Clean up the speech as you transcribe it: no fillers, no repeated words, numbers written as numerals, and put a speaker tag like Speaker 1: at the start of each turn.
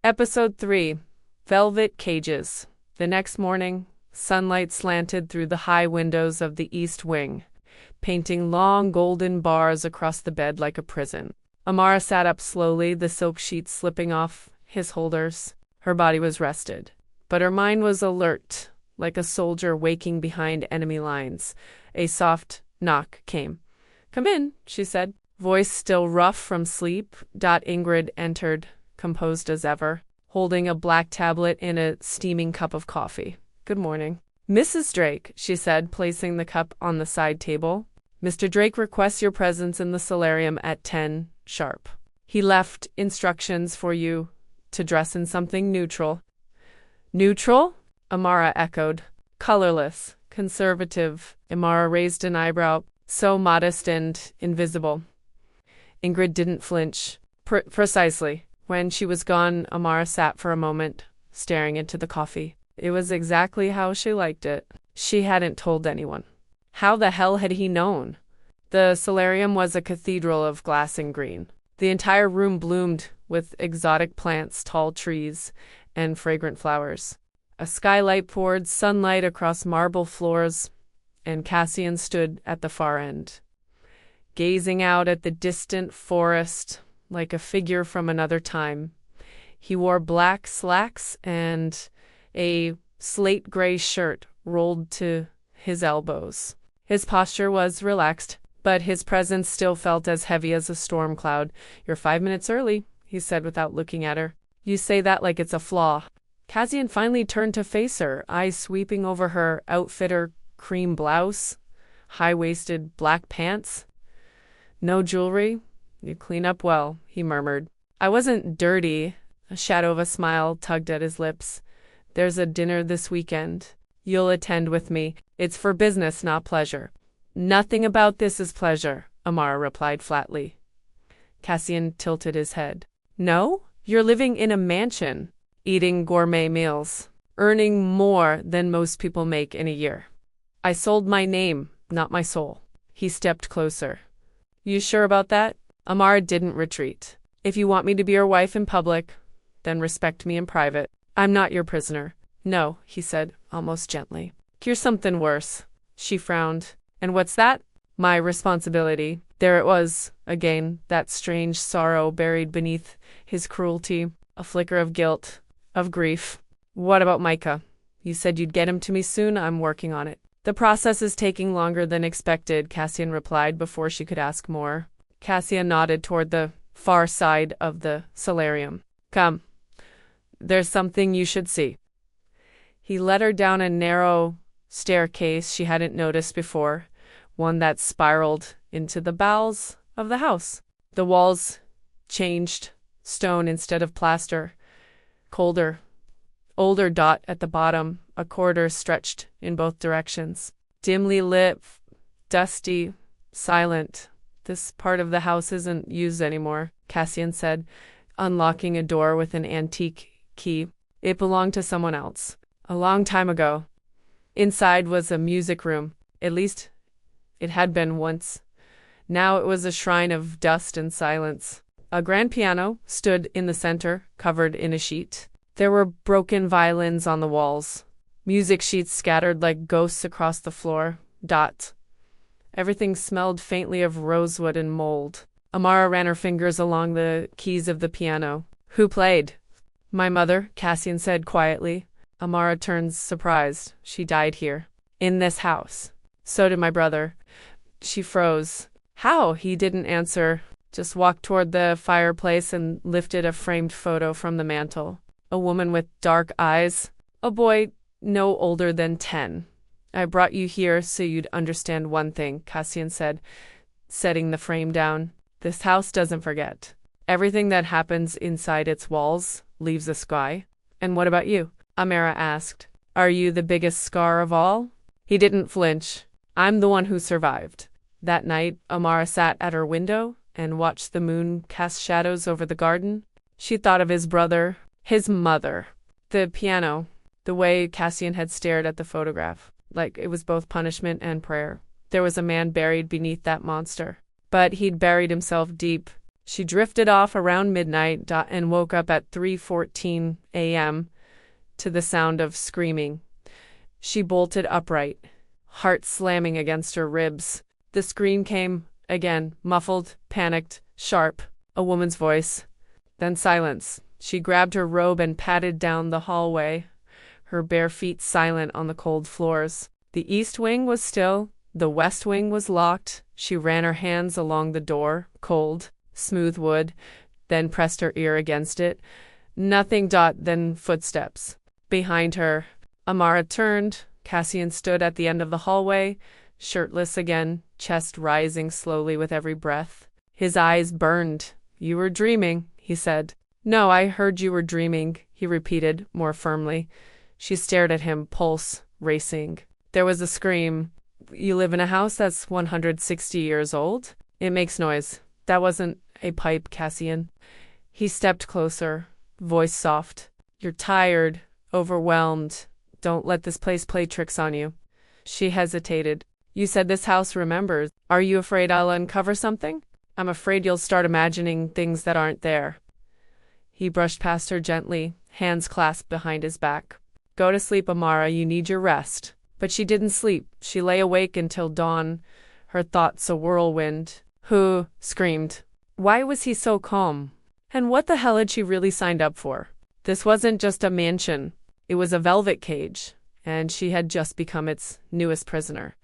Speaker 1: Episode 3. Velvet Cages. The next morning, sunlight slanted through the high windows of the east wing, painting long golden bars across the bed like a prison. Amara sat up slowly, the silk sheets slipping off his holders. Her body was rested, but her mind was alert, like a soldier waking behind enemy lines. A soft knock came. "Come in," she said, voice still rough from sleep. Ingrid entered, composed as ever, holding a black tablet and a steaming cup of coffee. "Good morning." "Mrs. Drayke," she said, placing the cup on the side table. "Mr. Drayke requests your presence in the solarium at 10 sharp. He left instructions for you to dress in something neutral." "Neutral?" Amara echoed. "Colorless, conservative." Amara raised an eyebrow, so modest and invisible. Ingrid didn't flinch. Precisely. When she was gone, Amara sat for a moment, staring into the coffee. It was exactly how she liked it. She hadn't told anyone. How the hell had he known? The solarium was a cathedral of glass and green. The entire room bloomed with exotic plants, tall trees, and fragrant flowers. A skylight poured sunlight across marble floors, and Cassian stood at the far end, gazing out at the distant forest like a figure from another time. He wore black slacks and a slate-gray shirt rolled to his elbows. His posture was relaxed, but his presence still felt as heavy as a storm cloud. "You're 5 minutes early," he said without looking at her. "You say that like it's a flaw." Cassian finally turned to face her, eyes sweeping over her outfitter cream blouse, high-waisted black pants. "No jewelry? You clean up well," he murmured. "I wasn't dirty." A shadow of a smile tugged at his lips. "There's a dinner this weekend. You'll attend with me. It's for business, not pleasure." "Nothing about this is pleasure," Amara replied flatly. Cassian tilted his head. "No? You're living in a mansion, eating gourmet meals, earning more than most people make in a year." "I sold my name, not my soul." He stepped closer. "You sure about that?" Amara didn't retreat. "If you want me to be your wife in public, then respect me in private. I'm not your prisoner." "No," he said, almost gently. "Here's something worse." She frowned. "And what's that?" "My responsibility." There it was, again, that strange sorrow buried beneath his cruelty, a flicker of guilt, of grief. "What about Micah? You said you'd get him to me soon. I'm working on it." "The process is taking longer than expected," Cassian replied before she could ask more. Cassian nodded toward the far side of the solarium. "Come. There's something you should see." He led her down a narrow staircase she hadn't noticed before, one that spiraled into the bowels of the house. The walls changed, stone instead of plaster. Colder, older dot at the bottom, a corridor stretched in both directions. Dimly lit, dusty, silent. "This part of the house isn't used anymore," Cassian said, unlocking a door with an antique key. "It belonged to someone else. A long time ago." Inside was a music room. At least it had been once. Now it was a shrine of dust and silence. A grand piano stood in the center, covered in a sheet. There were broken violins on the walls, music sheets scattered like ghosts across the floor. Everything smelled faintly of rosewood and mold. Amara ran her fingers along the keys of the piano. "Who played?" "My mother," Cassian said quietly. Amara turned surprised. "She died here. In this house." "So did my brother." She froze. "How?" He didn't answer, just walked toward the fireplace and lifted a framed photo from the mantel. A woman with dark eyes. A boy no older than 10. "I brought you here so you'd understand one thing," Cassian said, setting the frame down. "This house doesn't forget. Everything that happens inside its walls leaves a scar." "And what about you?" Amara asked. "Are you the biggest scar of all?" He didn't flinch. "I'm the one who survived." That night, Amara sat at her window and watched the moon cast shadows over the garden. She thought of his brother, his mother, the piano, the way Cassian had stared at the photograph, like it was both punishment and prayer. There was a man buried beneath that monster. But he'd buried himself deep. She drifted off around midnight and woke up at 3:14 a.m. to the sound of screaming. She bolted upright, heart slamming against her ribs. The scream came again, muffled, panicked, sharp, a woman's voice. Then silence. She grabbed her robe and padded down the hallway, her bare feet silent on the cold floors. The east wing was still, the west wing was locked. She ran her hands along the door, cold, smooth wood, then pressed her ear against it. Nothing. Then footsteps. Behind her, Amara turned. Cassian stood at the end of the hallway, shirtless again, chest rising slowly with every breath. His eyes burned. "You were dreaming," he said. "No, I heard you were dreaming," he repeated, more firmly. She stared at him, pulse racing. There was a scream. "You live in a house that's 160 years old? It makes noise." "That wasn't a pipe, Cassian." He stepped closer, voice soft. "You're tired, overwhelmed. Don't let this place play tricks on you." She hesitated. "You said this house remembers. Are you afraid I'll uncover something?" "I'm afraid you'll start imagining things that aren't there." He brushed past her gently, hands clasped behind his back. "Go to sleep, Amara. You need your rest." But she didn't sleep. She lay awake until dawn, her thoughts a whirlwind. Who screamed? Why was he so calm? And what the hell had she really signed up for? This wasn't just a mansion. It was a velvet cage, and she had just become its newest prisoner.